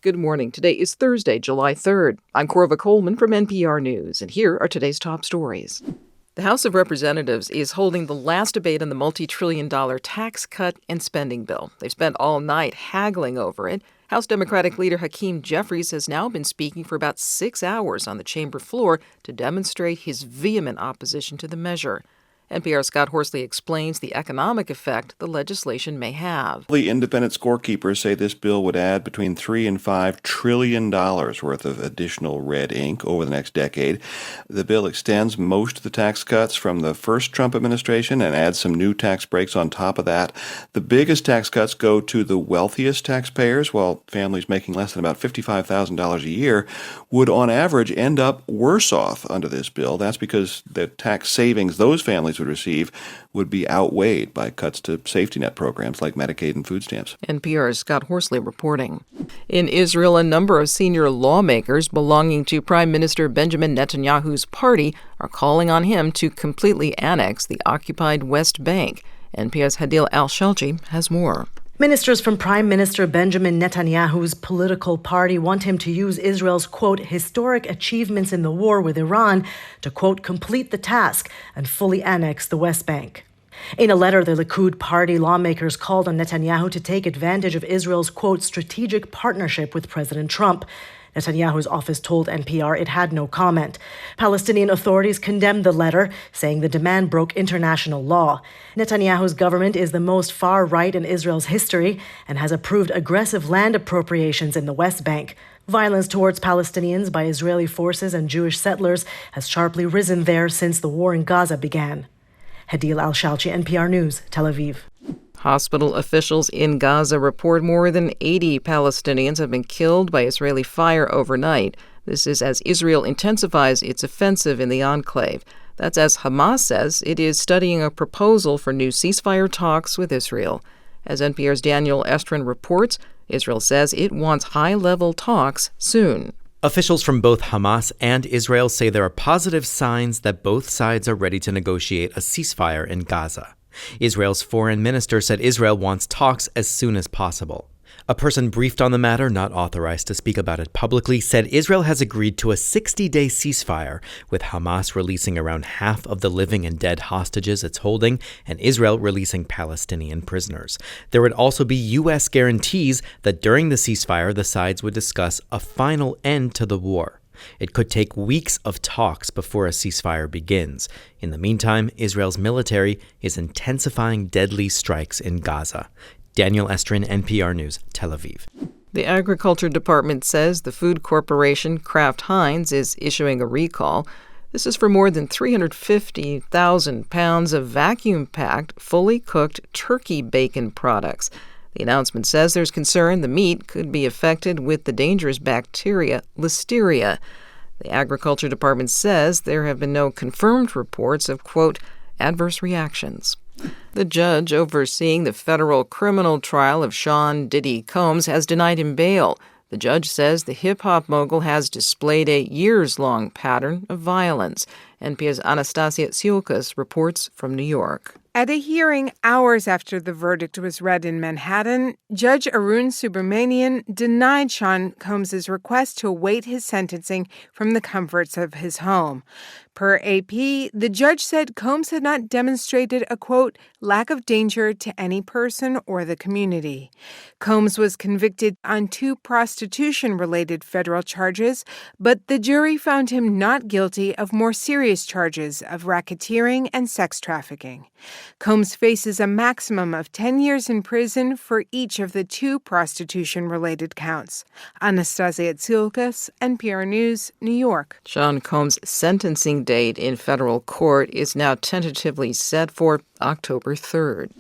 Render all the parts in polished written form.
Good morning. Today is Thursday, July 3rd. I'm Corva Coleman from NPR News, and here are today's top stories. The House of Representatives is holding the last debate on the multi-trillion-dollar tax cut and spending bill. They've spent all night haggling over it. House Democratic leader Hakeem Jeffries has now been speaking for about 6 hours on the chamber floor to demonstrate his vehement opposition to the measure. NPR's Scott Horsley explains the economic effect the legislation may have. The independent scorekeepers say this bill would add between $3 and $5 trillion worth of additional red ink over the next decade. The bill extends most of the tax cuts from the first Trump administration and adds some new tax breaks on top of that. The biggest tax cuts go to the wealthiest taxpayers, while families making less than about $55,000 a year would on average end up worse off under this bill. That's because the tax savings those families would receive would be outweighed by cuts to safety net programs like Medicaid and food stamps. NPR's Scott Horsley reporting. In Israel, a number of senior lawmakers belonging to Prime Minister Benjamin Netanyahu's party are calling on him to completely annex the occupied West Bank. NPR's Hadil Al-Shalchi has more. Ministers from Prime Minister Benjamin Netanyahu's political party want him to use Israel's, quote, historic achievements in the war with Iran to, quote, complete the task and fully annex the West Bank. In a letter, the Likud party lawmakers called on Netanyahu to take advantage of Israel's, quote, strategic partnership with President Trump. Netanyahu's office told NPR it had no comment. Palestinian authorities condemned the letter, saying the demand broke international law. Netanyahu's government is the most far-right in Israel's history and has approved aggressive land appropriations in the West Bank. Violence towards Palestinians by Israeli forces and Jewish settlers has sharply risen there since the war in Gaza began. Hadil Al-Shalchi, NPR News, Tel Aviv. Hospital officials in Gaza report more than 80 Palestinians have been killed by Israeli fire overnight. This is as Israel intensifies its offensive in the enclave. That's as Hamas says it is studying a proposal for new ceasefire talks with Israel. As NPR's Daniel Estrin reports, Israel says it wants high-level talks soon. Officials from both Hamas and Israel say there are positive signs that both sides are ready to negotiate a ceasefire in Gaza. Israel's foreign minister said Israel wants talks as soon as possible. A person briefed on the matter, not authorized to speak about it publicly, said Israel has agreed to a 60-day ceasefire, with Hamas releasing around half of the living and dead hostages it's holding, and Israel releasing Palestinian prisoners. There would also be U.S. guarantees that during the ceasefire, the sides would discuss a final end to the war. It could take weeks of talks before a ceasefire begins. In the meantime, Israel's military is intensifying deadly strikes in Gaza. Daniel Estrin, NPR News, Tel Aviv. The Agriculture Department says the food corporation Kraft Heinz is issuing a recall. This is for more than 350,000 pounds of vacuum-packed, fully cooked turkey bacon products. The announcement says there's concern the meat could be affected with the dangerous bacteria Listeria. The Agriculture Department says there have been no confirmed reports of, quote, adverse reactions. The judge overseeing the federal criminal trial of Sean Diddy Combs has denied him bail. The judge says the hip-hop mogul has displayed a years-long pattern of violence. NPR's Anastasia Tsiolkas reports from New York. At a hearing hours after the verdict was read in Manhattan, Judge Arun Subramanian denied Sean Combs' request to await his sentencing from the comforts of his home. Per AP, the judge said Combs had not demonstrated a, quote, lack of danger to any person or the community. Combs was convicted on 2 prostitution-related federal charges, but the jury found him not guilty of more serious charges of racketeering and sex trafficking. Combs faces a maximum of 10 years in prison for each of the 2 prostitution-related counts. Anastasia Tsiolkas, NPR News, New York. Sean Combs' sentencing date in federal court is now tentatively set for October 3rd.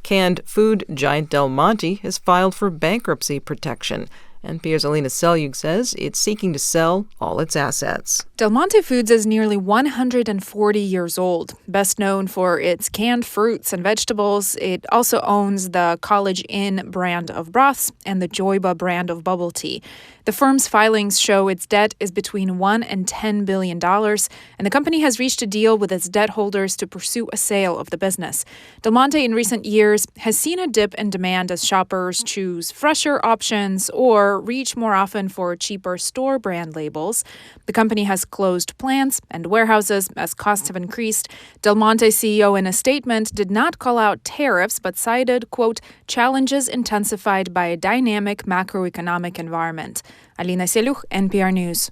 Canned food giant Del Monte has filed for bankruptcy protection. NPR's Alina Selyug says it's seeking to sell all its assets. Del Monte Foods is nearly 140 years old. Best known for its canned fruits and vegetables, it also owns the College Inn brand of broths and the Joyba brand of bubble tea. The firm's filings show its debt is between $1 and $10 billion, and the company has reached a deal with its debt holders to pursue a sale of the business. Del Monte in recent years has seen a dip in demand as shoppers choose fresher options or NPR reach more often for cheaper store brand labels. The company has closed plants and warehouses as costs have increased. Del Monte CEO in a statement did not call out tariffs, but cited, quote, challenges intensified by a dynamic macroeconomic environment. Alina Seluch, NPR News.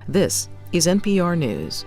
This is NPR News.